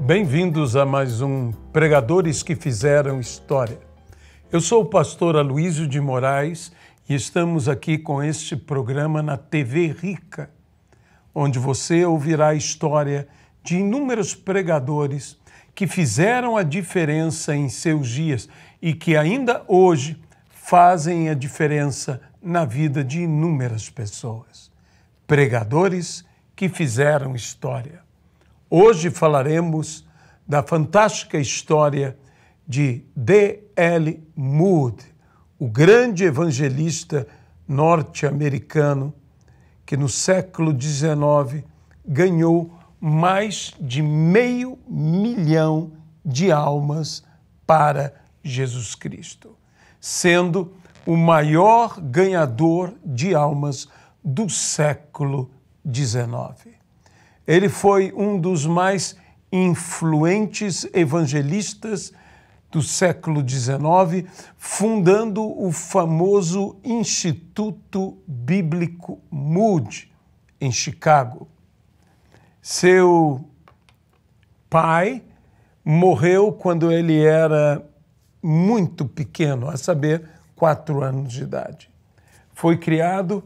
Bem-vindos a mais um Pregadores que Fizeram História. Eu sou o pastor Aloísio de Moraes e estamos aqui com este programa na TV Rica, onde você ouvirá a história de inúmeros pregadores que fizeram a diferença em seus dias e que ainda hoje fazem a diferença na vida de inúmeras pessoas. Pregadores que fizeram história. Hoje falaremos da fantástica história de D.L. Moody, o grande evangelista norte-americano que no século XIX ganhou mais de 500 mil de almas para Jesus Cristo, sendo o maior ganhador de almas do século XIX. Ele foi um dos mais influentes evangelistas do século XIX, fundando o famoso Instituto Bíblico Moody, em Chicago. Seu pai morreu quando ele era muito pequeno, a saber, 4 anos de idade. Foi criado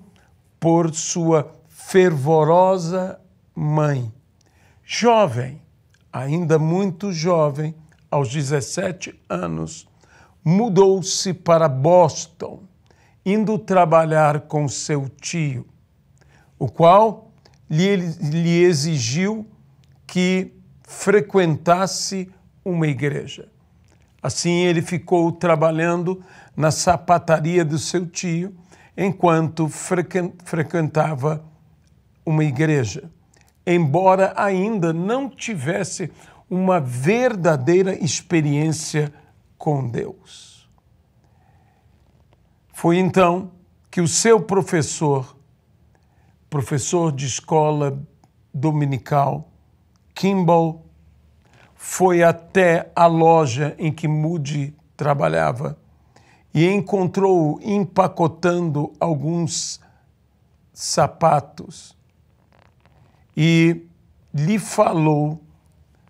por sua fervorosa mãe. Jovem, ainda muito jovem, aos 17 anos, mudou-se para Boston, indo trabalhar com seu tio, o qual lhe exigiu que frequentasse uma igreja. Assim, ele ficou trabalhando na sapataria do seu tio, enquanto frequentava uma igreja, embora ainda não tivesse uma verdadeira experiência com Deus. Foi então que o seu professor de escola dominical, Kimball, foi até a loja em que Moody trabalhava e encontrou-o empacotando alguns sapatos e lhe falou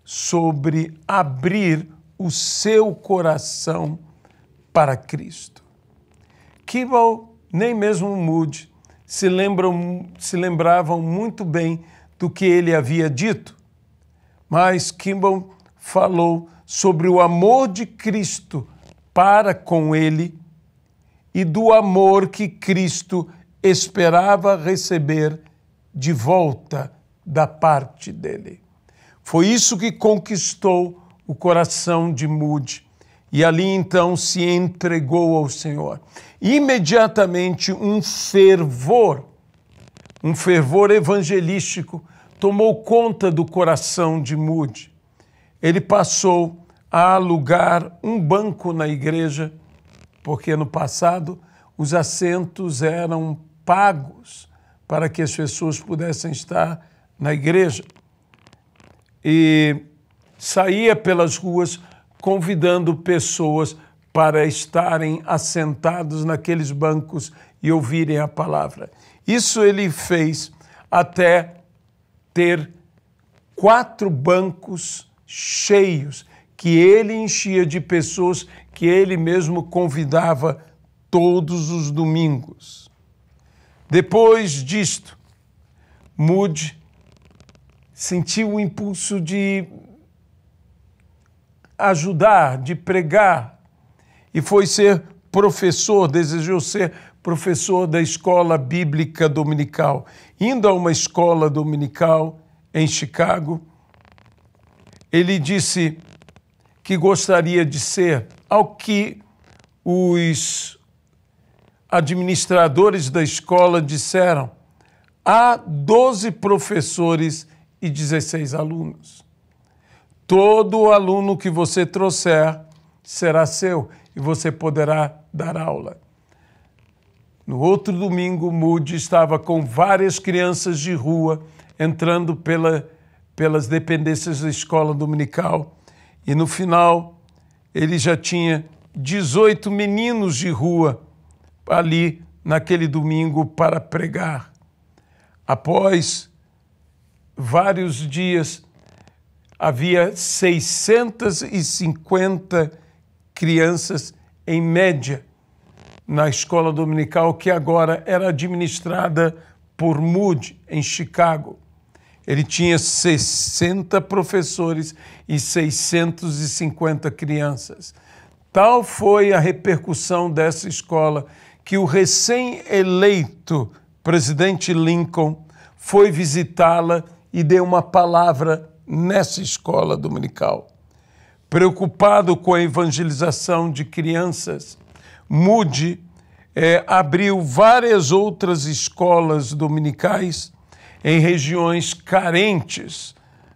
sobre abrir o seu coração para Cristo. Kimball, nem mesmo Moody, se lembravam muito bem do que ele havia dito, mas Kimball falou sobre o amor de Cristo para com ele e do amor que Cristo esperava receber de volta da parte dele. Foi isso que conquistou o coração de Moody e ali então se entregou ao Senhor. Imediatamente um fervor evangelístico tomou conta do coração de Moody. Ele passou a alugar um banco na igreja, porque no passado os assentos eram pagos para que as pessoas pudessem estar na igreja. E saía pelas ruas convidando pessoas para estarem assentados naqueles bancos e ouvirem a palavra. Isso ele fez até ter 4 bancos cheios, que ele enchia de pessoas que ele mesmo convidava todos os domingos. Depois disto, Moody sentiu o impulso de ajudar, de pregar, e foi ser professor, desejou ser professor da escola bíblica dominical. Indo a uma escola dominical em Chicago, ele disse que gostaria de ser, ao que os administradores da escola disseram: há 12 professores e 16 alunos. Todo aluno que você trouxer será seu e você poderá dar aula. No outro domingo, Moody estava com várias crianças de rua entrando pelas dependências da escola dominical e no final ele já tinha 18 meninos de rua ali naquele domingo para pregar. Após vários dias, havia 650 crianças em média na escola dominical, que agora era administrada por Moody, em Chicago. Ele tinha 60 professores e 650 crianças. Tal foi a repercussão dessa escola que o recém-eleito presidente Lincoln foi visitá-la e deu uma palavra nessa escola dominical. Preocupado com a evangelização de crianças, Moody abriu várias outras escolas dominicais em regiões carentes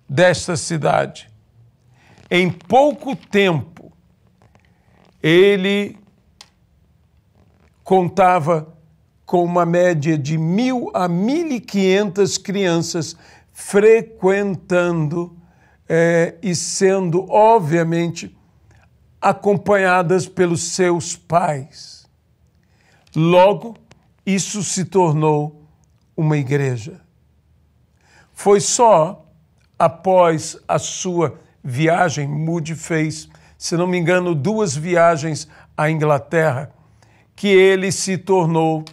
desta cidade. Em pouco tempo, ele contava com uma média de 1.000 a 1.500 crianças frequentando e sendo, obviamente, acompanhadas pelos seus pais. Logo, isso se tornou uma igreja. Foi só após a sua viagem, Moody fez, se não me engano, 2 viagens à Inglaterra, que ele se tornou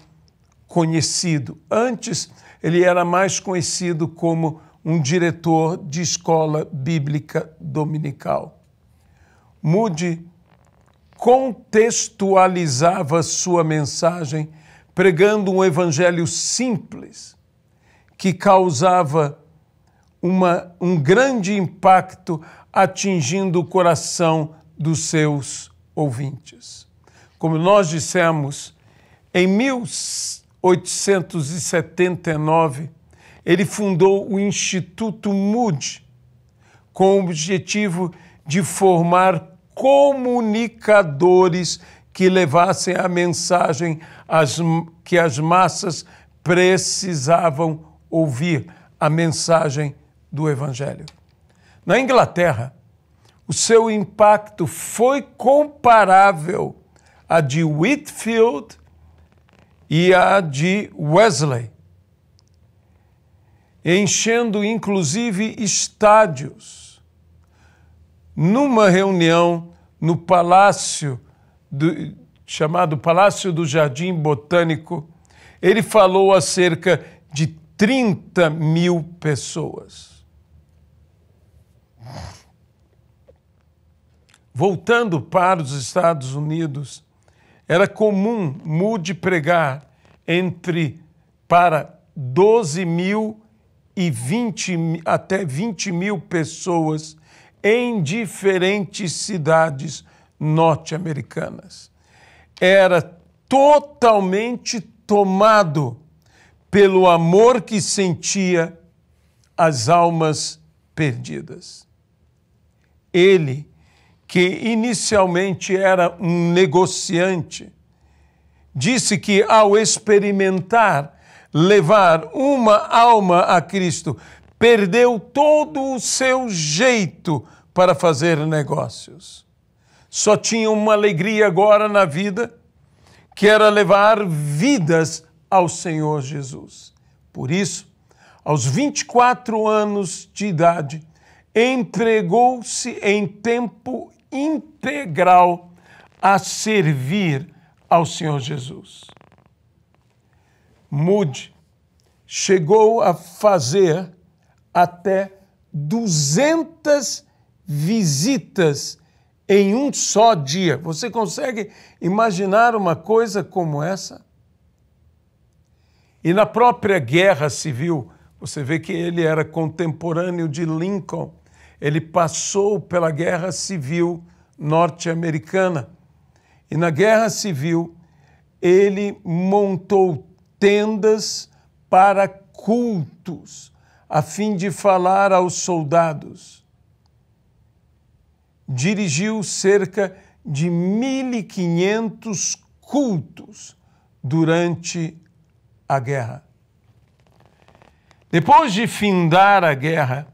conhecido. Antes, ele era mais conhecido como um diretor de escola bíblica dominical. Moody contextualizava sua mensagem pregando um evangelho simples que causava um grande impacto atingindo o coração dos seus ouvintes. Como nós dissemos, em 1879, ele fundou o Instituto Moody, com o objetivo de formar comunicadores que levassem a mensagem que as massas precisavam ouvir, a mensagem do Evangelho. Na Inglaterra, o seu impacto foi comparável à de Whitefield e à de Wesley, enchendo inclusive estádios. Numa reunião no palácio chamado Palácio do Jardim Botânico, ele falou a cerca de 30.000 pessoas. Voltando para os Estados Unidos, era comum Moody pregar para 12.000 e até 20.000 pessoas em diferentes cidades norte-americanas. Era totalmente tomado pelo amor que sentia às almas perdidas. Ele, que inicialmente era um negociante, disse que ao experimentar levar uma alma a Cristo, perdeu todo o seu jeito para fazer negócios. Só tinha uma alegria agora na vida, que era levar vidas ao Senhor Jesus. Por isso, aos 24 anos de idade, entregou-se em tempo integral a servir ao Senhor Jesus. Moody chegou a fazer até 200 visitas em um só dia. Você consegue imaginar uma coisa como essa? E na própria Guerra Civil, você vê que ele era contemporâneo de Lincoln. Ele passou pela Guerra Civil norte-americana. E na Guerra Civil, ele montou tendas para cultos, a fim de falar aos soldados. Dirigiu cerca de 1.500 cultos durante a guerra. Depois de findar a guerra,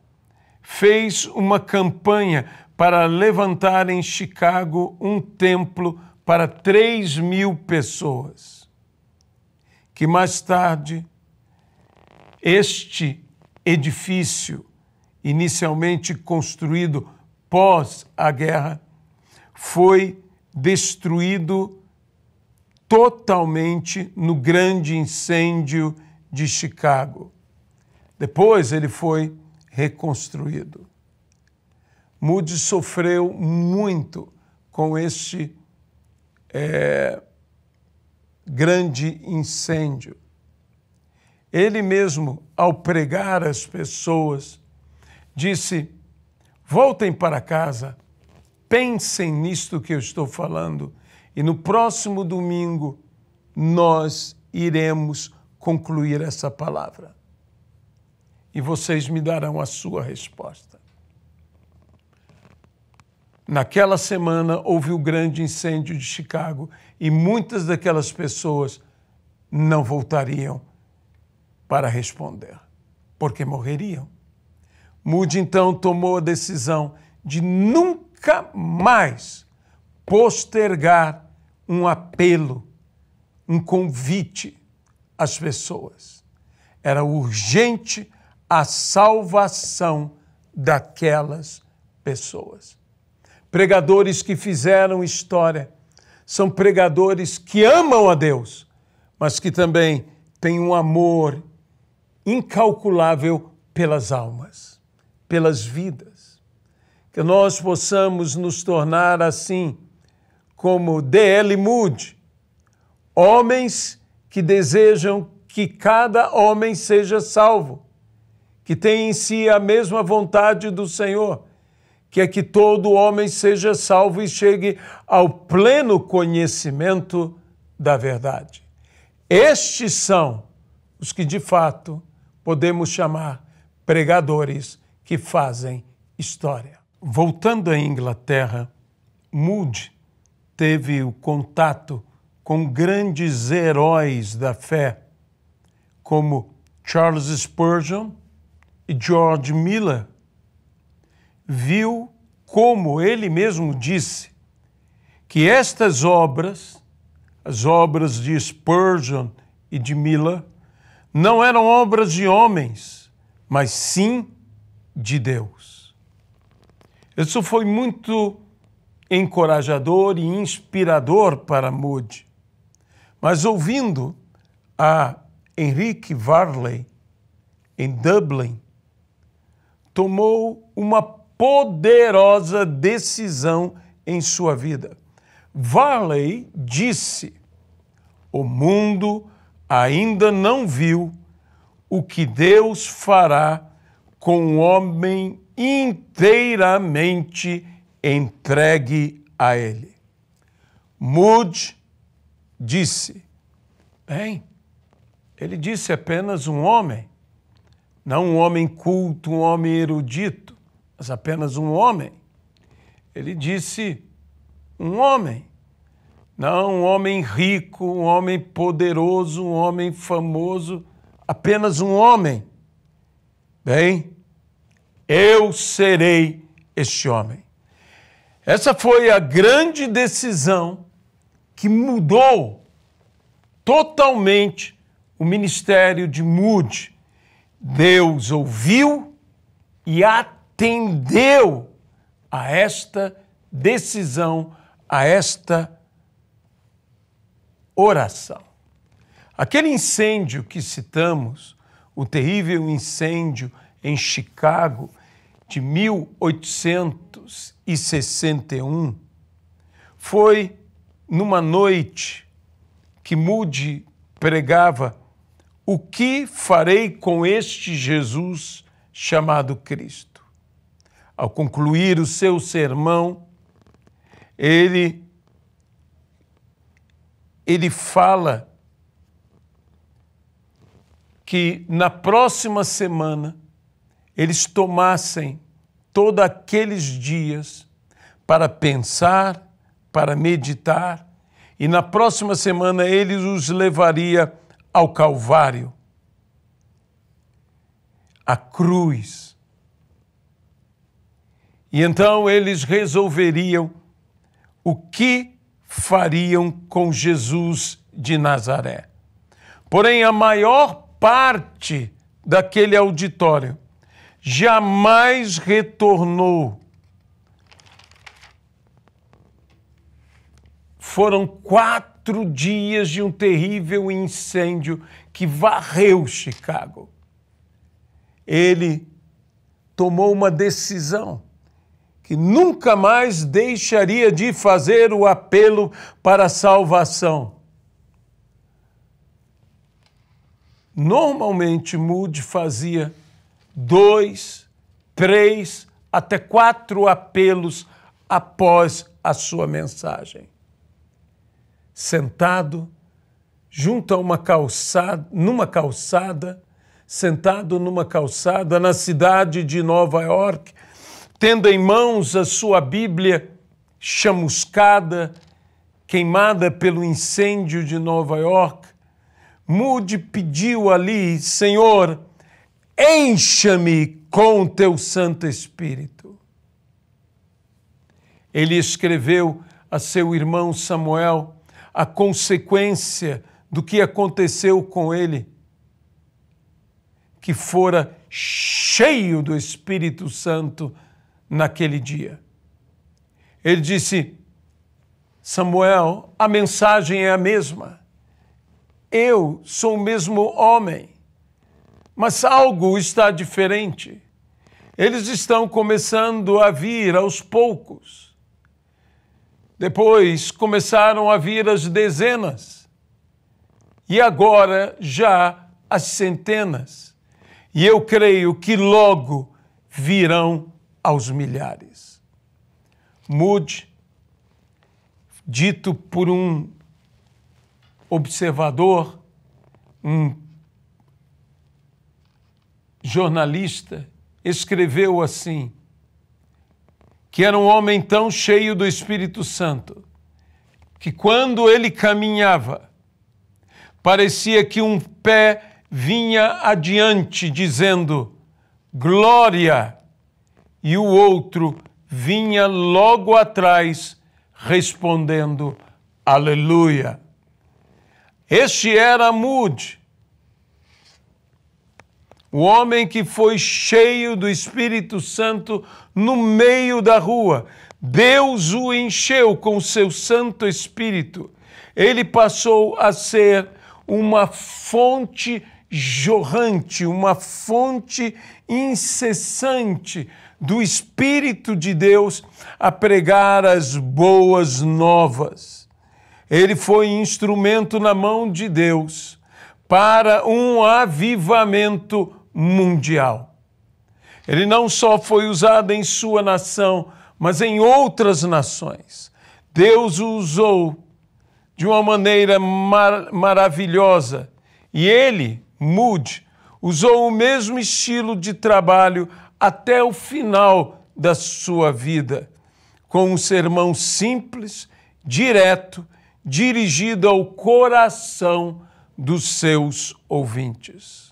fez uma campanha para levantar em Chicago um templo para 3.000 pessoas, que mais tarde este edifício inicialmente construído pós a guerra, foi destruído totalmente no grande incêndio de Chicago. Depois ele foi reconstruído. Moody sofreu muito com este grande incêndio. Ele mesmo, ao pregar às pessoas, disse: voltem para casa, pensem nisto que eu estou falando, e no próximo domingo nós iremos concluir essa palavra. E vocês me darão a sua resposta. Naquela semana houve o grande incêndio de Chicago e muitas daquelas pessoas não voltariam para responder, porque morreriam. Moody então tomou a decisão de nunca mais postergar um apelo, um convite às pessoas. Era urgente a salvação daquelas pessoas. Pregadores que fizeram história são pregadores que amam a Deus, mas que também têm um amor incalculável pelas almas, pelas vidas. Que nós possamos nos tornar assim, como D.L. Moody, homens que desejam que cada homem seja salvo, que tem em si a mesma vontade do Senhor, que é que todo homem seja salvo e chegue ao pleno conhecimento da verdade. Estes são os que, de fato, podemos chamar pregadores que fazem história. Voltando à Inglaterra, Moody teve o contato com grandes heróis da fé, como Charles Spurgeon e George Miller. Viu, como ele mesmo disse, que estas obras, as obras de Spurgeon e de Miller, não eram obras de homens, mas sim de Deus. Isso foi muito encorajador e inspirador para Moody. Mas ouvindo a Henry Varley, em Dublin, tomou uma poderosa decisão em sua vida. Varley disse: o mundo ainda não viu o que Deus fará com um homem inteiramente entregue a Ele. Moody disse: bem, ele disse apenas um homem, não um homem culto, um homem erudito, mas apenas um homem. Ele disse um homem, não um homem rico, um homem poderoso, um homem famoso, apenas um homem. Bem, eu serei este homem. Essa foi a grande decisão que mudou totalmente o ministério de Moody. Deus ouviu e atendeu a esta decisão, a esta oração. Aquele incêndio que citamos, o terrível incêndio em Chicago de 1861, foi numa noite que Moody pregava: o que farei com este Jesus chamado Cristo? Ao concluir o seu sermão, ele fala que na próxima semana eles tomassem todos aqueles dias para pensar, para meditar, e na próxima semana ele os levaria ao Calvário, à cruz. E então eles resolveriam o que fariam com Jesus de Nazaré. Porém, a maior parte daquele auditório jamais retornou. Foram 4 dias de um terrível incêndio que varreu Chicago. Ele tomou uma decisão que nunca mais deixaria de fazer o apelo para a salvação. Normalmente, Moody fazia 2, 3, até 4 apelos após a sua mensagem. Sentado junto a uma calçada, sentado numa calçada na cidade de Nova York, tendo em mãos a sua Bíblia chamuscada, queimada pelo incêndio de Nova York, Moody pediu ali: Senhor, encha-me com o teu Santo Espírito. Ele escreveu a seu irmão Samuel a consequência do que aconteceu com ele, que fora cheio do Espírito Santo naquele dia. Ele disse: Samuel, a mensagem é a mesma. Eu sou o mesmo homem, mas algo está diferente. Eles estão começando a vir aos poucos. Depois começaram a vir as dezenas. E agora já as centenas. E eu creio que logo virão aos milhares. Moody, dito por um observador, um jornalista, escreveu assim, que era um homem tão cheio do Espírito Santo, que quando ele caminhava, parecia que um pé vinha adiante dizendo glória, e o outro vinha logo atrás respondendo aleluia. Este era Moody, o homem que foi cheio do Espírito Santo no meio da rua. Deus o encheu com seu Santo Espírito. Ele passou a ser uma fonte jorrante, uma fonte incessante do Espírito de Deus a pregar as boas novas. Ele foi instrumento na mão de Deus para um avivamento mundial. Ele não só foi usado em sua nação, mas em outras nações. Deus o usou de uma maneira maravilhosa. E ele, Moody, usou o mesmo estilo de trabalho até o final da sua vida, com um sermão simples, direto, dirigido ao coração dos seus ouvintes.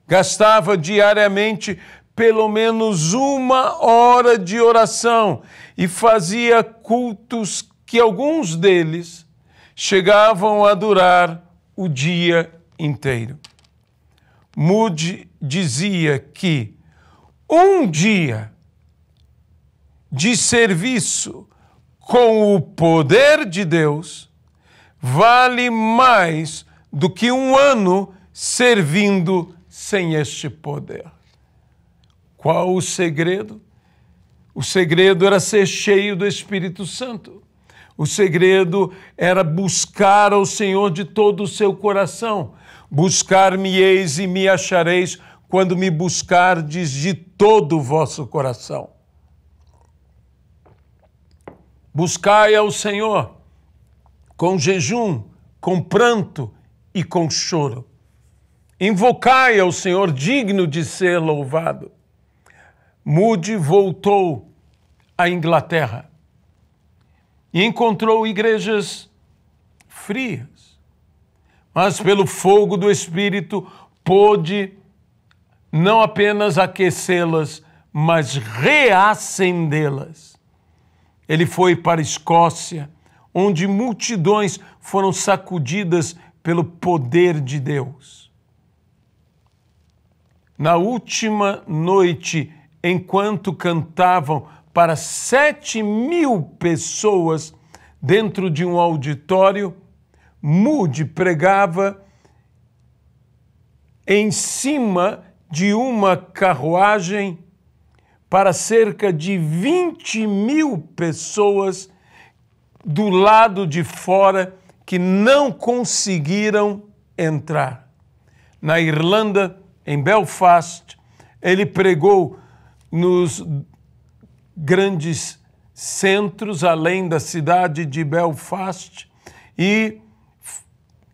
Gastava diariamente pelo menos 1 hora de oração e fazia cultos que alguns deles chegavam a durar o dia inteiro. Moody dizia que um dia de serviço com o poder de Deus vale mais do que 1 ano servindo sem este poder. Qual o segredo? O segredo era ser cheio do Espírito Santo. O segredo era buscar ao Senhor de todo o seu coração. Buscar-me-eis e me achareis quando me buscardes de todo o vosso coração. Buscai ao Senhor com jejum, com pranto e com choro. Invocai ao Senhor digno de ser louvado. Moody voltou à Inglaterra e encontrou igrejas frias, mas pelo fogo do Espírito pôde não apenas aquecê-las, mas reacendê-las. Ele foi para a Escócia, onde multidões foram sacudidas pelo poder de Deus. na última noite, enquanto cantavam para 7.000 pessoas dentro de um auditório, Moody pregava em cima de uma carruagem para cerca de 20.000 pessoas do lado de fora que não conseguiram entrar. Na Irlanda, em Belfast, ele pregou nos grandes centros, além da cidade de Belfast, e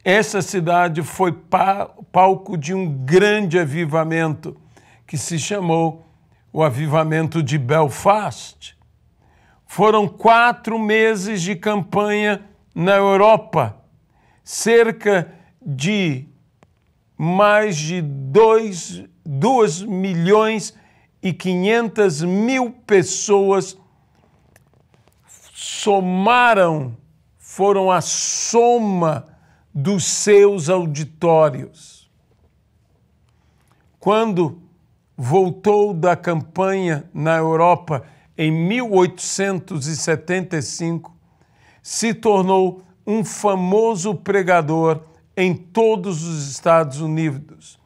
essa cidade foi palco de um grande avivamento que se chamou o Avivamento de Belfast. Foram 4 meses de campanha na Europa, cerca de mais de 2.500.000 pessoas foram a soma dos seus auditórios. Quando voltou da campanha na Europa em 1875, se tornou um famoso pregador em todos os Estados Unidos,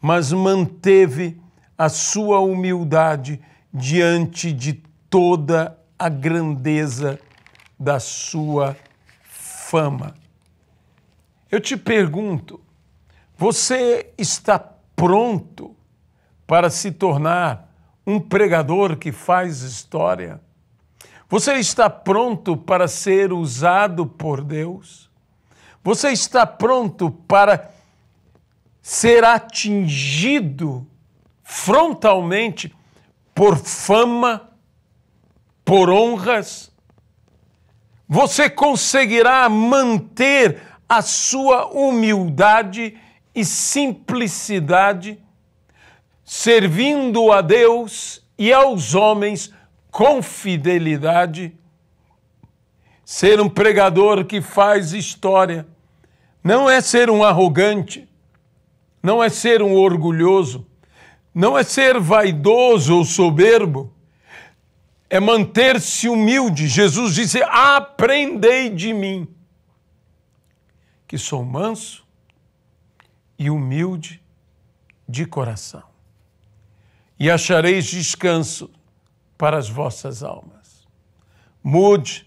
mas manteve a sua humildade diante de toda a grandeza da sua fama. Eu te pergunto, você está pronto para se tornar um pregador que faz história? Você está pronto para ser usado por Deus? Você está pronto para ser atingido frontalmente por fama, por honras? Você conseguirá manter a sua humildade e simplicidade, servindo a Deus e aos homens com fidelidade? Ser um pregador que faz história não é ser um arrogante, não é ser um orgulhoso, não é ser vaidoso ou soberbo, é manter-se humilde. Jesus disse: aprendei de mim, que sou manso e humilde de coração, e achareis descanso para as vossas almas. Moody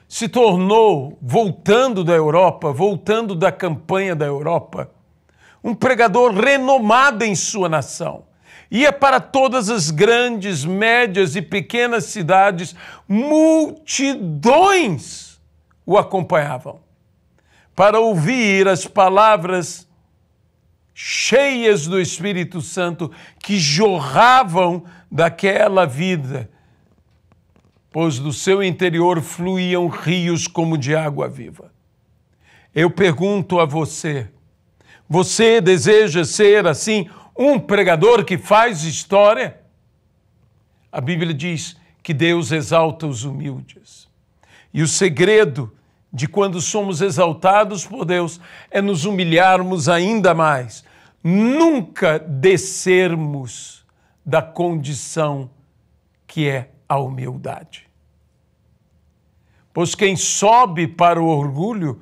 se tornou, voltando da Europa, voltando da campanha da Europa, um pregador renomado em sua nação. Ia para todas as grandes, médias e pequenas cidades, multidões o acompanhavam para ouvir as palavras cheias do Espírito Santo que jorravam daquela vida, pois do seu interior fluíam rios como de água viva. Eu pergunto a você, você deseja ser assim um pregador que faz história? A Bíblia diz que Deus exalta os humildes. E o segredo de quando somos exaltados por Deus é nos humilharmos ainda mais, nunca descermos da condição que é a humildade. Pois quem sobe para o orgulho,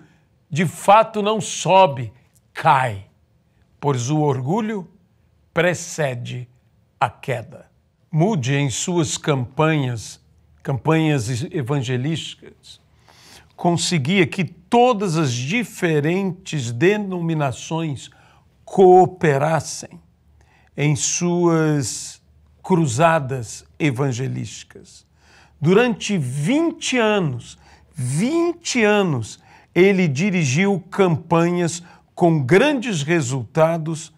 de fato não sobe, cai, pois o orgulho precede a queda. Moody, em suas campanhas evangelísticas, conseguia que todas as diferentes denominações cooperassem em suas cruzadas evangelísticas. Durante 20 anos, ele dirigiu campanhas com grandes resultados,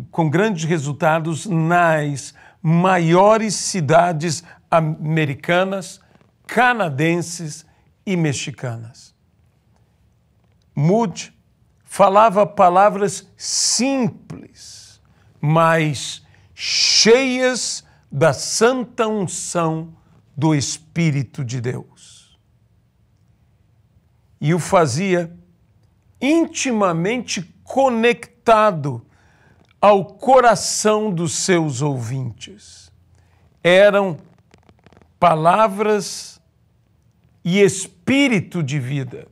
com grandes resultados nas maiores cidades americanas, canadenses e mexicanas. Moody falava palavras simples, mas cheias da santa unção do Espírito de Deus. E o fazia intimamente conectado ao coração dos seus ouvintes. Eram palavras e espírito de vida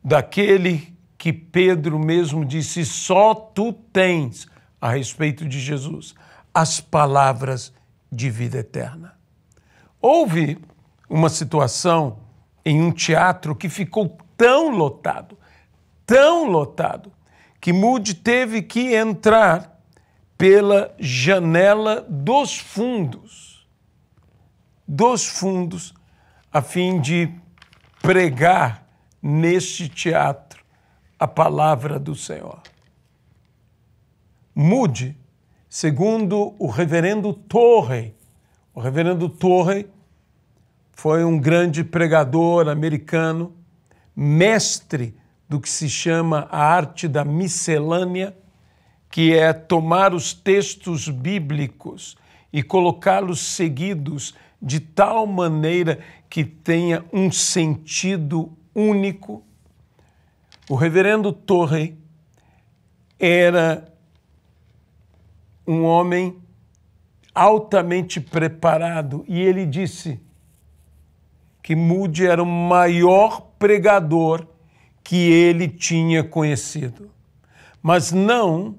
daquele que Pedro mesmo disse: só tu tens, a respeito de Jesus, as palavras de vida eterna. Houve uma situação em um teatro que ficou tão lotado, que Moody teve que entrar pela janela dos fundos, a fim de pregar neste teatro a palavra do Senhor. Moody, segundo o reverendo Torrey foi um grande pregador americano, mestre do que se chama a arte da miscelânea, que é tomar os textos bíblicos e colocá-los seguidos de tal maneira que tenha um sentido único. O reverendo Torrey era um homem altamente preparado e ele disse que Moody era o maior pregador que ele tinha conhecido. Mas não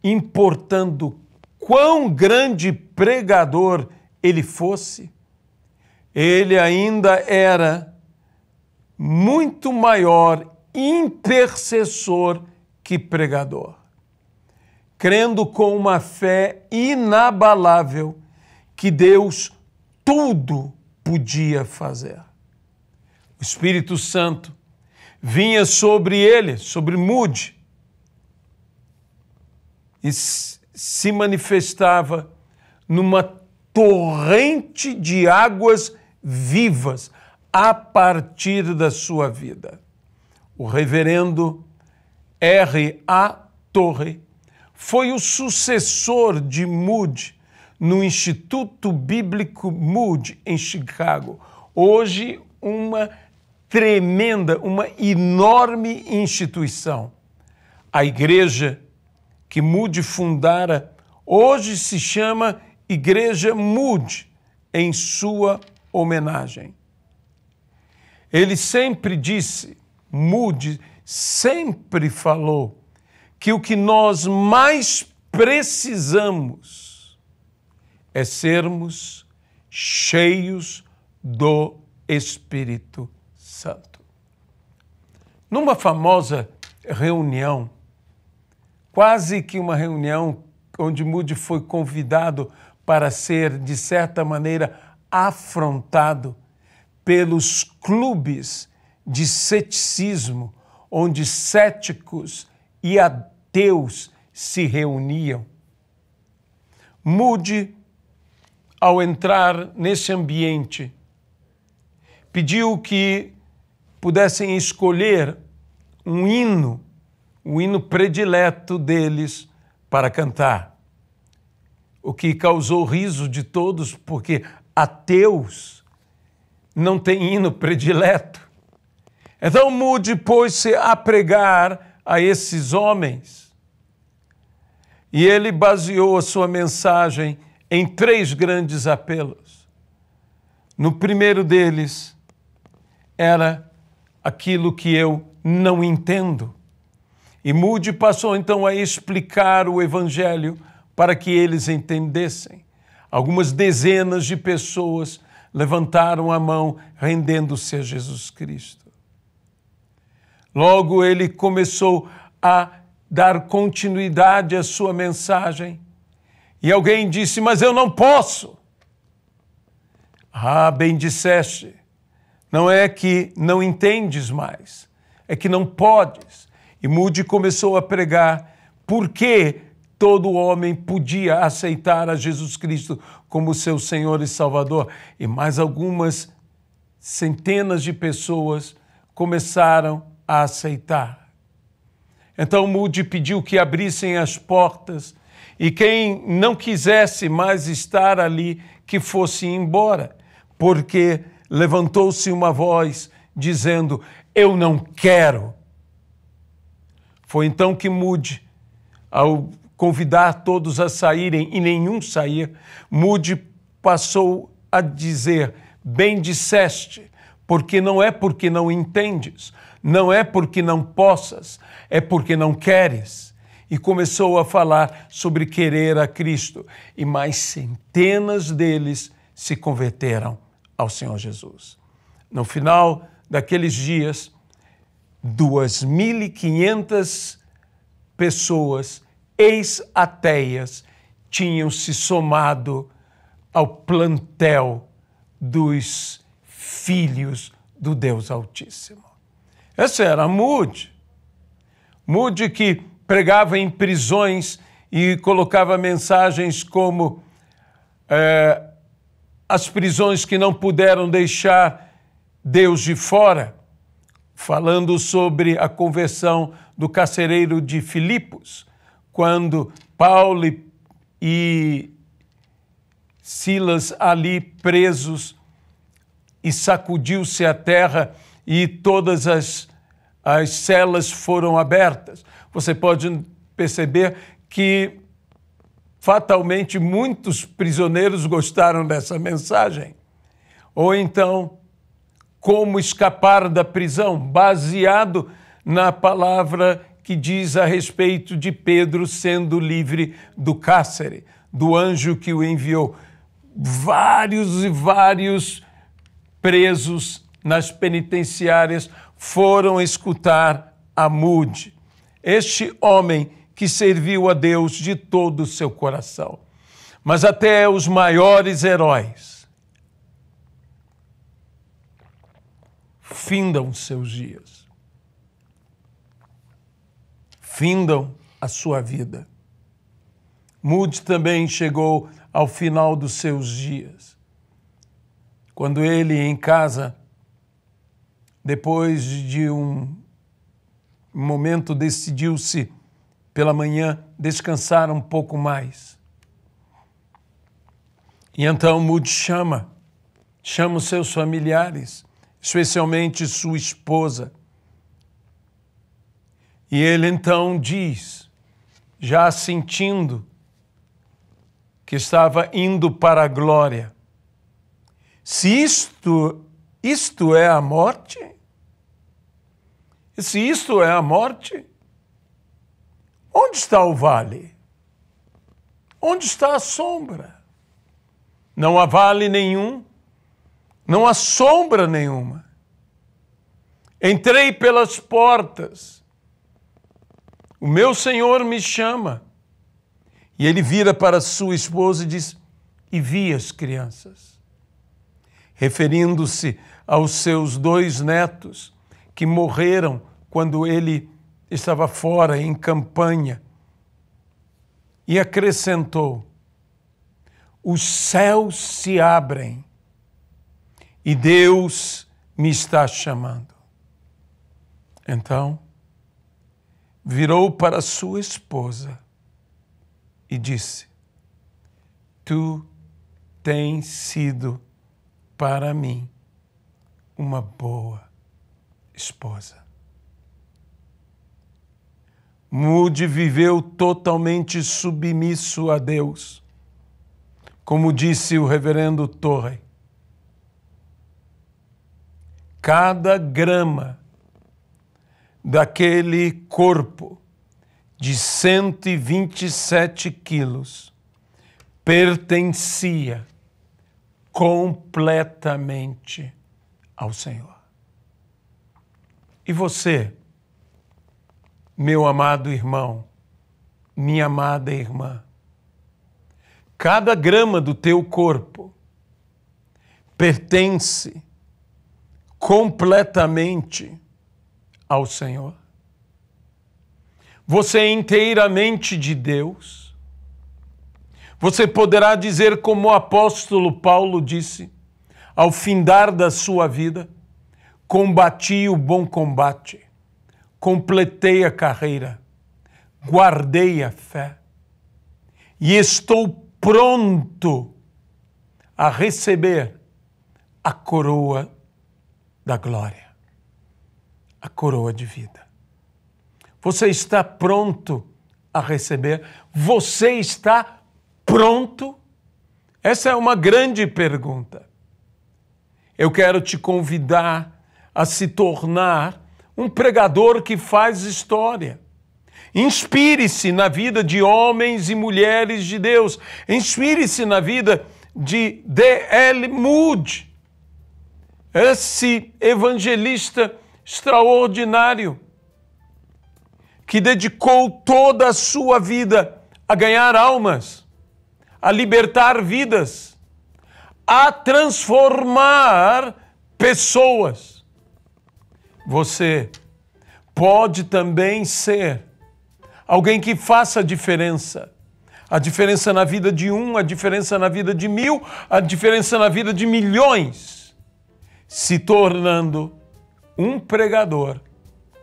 importando quão grande pregador ele fosse, ele ainda era muito maior intercessor que pregador, crendo com uma fé inabalável que Deus tudo podia fazer. O Espírito Santo vinha sobre ele, sobre Moody, e se manifestava numa torrente de águas vivas a partir da sua vida. O reverendo R.A. Torrey foi o sucessor de Moody no Instituto Bíblico Moody, em Chicago. Hoje, uma tremenda, uma enorme instituição. A igreja que Moody fundara hoje se chama Igreja Moody, em sua homenagem. Ele sempre disse, Moody sempre falou, que o que nós mais precisamos é sermos cheios do Espírito Santo. Numa famosa reunião, quase que uma reunião onde Moody foi convidado para ser, de certa maneira, afrontado pelos clubes de ceticismo, onde céticos e ateus se reuniam. Moody, ao entrar nesse ambiente, pediu que pudessem escolher um hino, o hino predileto deles para cantar. O que causou riso de todos, porque ateus não têm hino predileto. Então Moody pôs-se a pregar a esses homens. E ele baseou a sua mensagem em 3 grandes apelos. No primeiro deles era aquilo que eu não entendo. E Moody passou então a explicar o Evangelho para que eles entendessem. Algumas dezenas de pessoas levantaram a mão, rendendo-se a Jesus Cristo. Logo ele começou a dar continuidade à sua mensagem. E alguém disse, mas eu não posso. Ah, bem disseste. Não é que não entendes mais, é que não podes. E Moody começou a pregar por que todo homem podia aceitar a Jesus Cristo como seu Senhor e Salvador. E mais algumas centenas de pessoas começaram a aceitar. Então Moody pediu que abrissem as portas e quem não quisesse mais estar ali, que fosse embora, porque levantou-se uma voz dizendo: eu não quero. Foi então que Moody, ao convidar todos a saírem e nenhum sair, Moody passou a dizer: bem disseste, porque não é porque não entendes, não é porque não possas, é porque não queres. E começou a falar sobre querer a Cristo. E mais centenas deles se converteram ao Senhor Jesus. No final daqueles dias, 2.500 pessoas ex-ateias tinham se somado ao plantel dos filhos do Deus Altíssimo. Essa era Moody. Moody que pregava em prisões e colocava mensagens como as prisões que não puderam deixar Deus de fora, falando sobre a conversão do carcereiro de Filipos, quando Paulo e Silas ali presos, e sacudiu-se a terra e todas as celas foram abertas. Você pode perceber que fatalmente muitos prisioneiros gostaram dessa mensagem. Ou então, como escapar da prisão, baseado na palavra que diz a respeito de Pedro sendo livre do cárcere, do anjo que o enviou. Vários e vários presos nas penitenciárias foram escutar a Moody, este homem que serviu a Deus de todo o seu coração. Mas até os maiores heróis findam seus dias, findam a sua vida. Moody também chegou ao final dos seus dias, quando ele em casa, depois de um momento, decidiu-se pela manhã descansar um pouco mais. E então Moody chama os seus familiares, especialmente sua esposa. E ele então diz, já sentindo que estava indo para a glória: se isto é a morte, se isto é a morte, onde está o vale? Onde está a sombra? Não há vale nenhum, não há sombra nenhuma. Entrei pelas portas, o meu Senhor me chama. E ele vira para sua esposa e diz: e vi as crianças. Referindo-se aos seus 2 netos que morreram quando ele estava fora em campanha. E acrescentou: os céus se abrem e Deus me está chamando. Então, virou para sua esposa e disse: tu tens sido para mim uma boa esposa. Moody viveu totalmente submisso a Deus, como disse o reverendo Torrey. Cada grama daquele corpo de 127 quilos pertencia completamente ao Senhor. E você, meu amado irmão, minha amada irmã, cada grama do teu corpo pertence completamente ao Senhor. Você é inteiramente de Deus. Você poderá dizer como o apóstolo Paulo disse, ao findar da sua vida: combati o bom combate, completei a carreira, guardei a fé e estou pronto a receber a coroa da glória. a coroa de vida. Você está pronto a receber? Você está pronto? Essa é uma grande pergunta. Eu quero te convidar a se tornar um pregador que faz história. Inspire-se na vida de homens e mulheres de Deus. Inspire-se na vida de D.L. Moody, esse evangelista extraordinário que dedicou toda a sua vida a ganhar almas, a libertar vidas, a transformar pessoas. Você pode também ser alguém que faça a diferença na vida de um, a diferença na vida de 1000, a diferença na vida de milhões, se tornando um pregador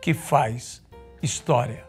que faz história.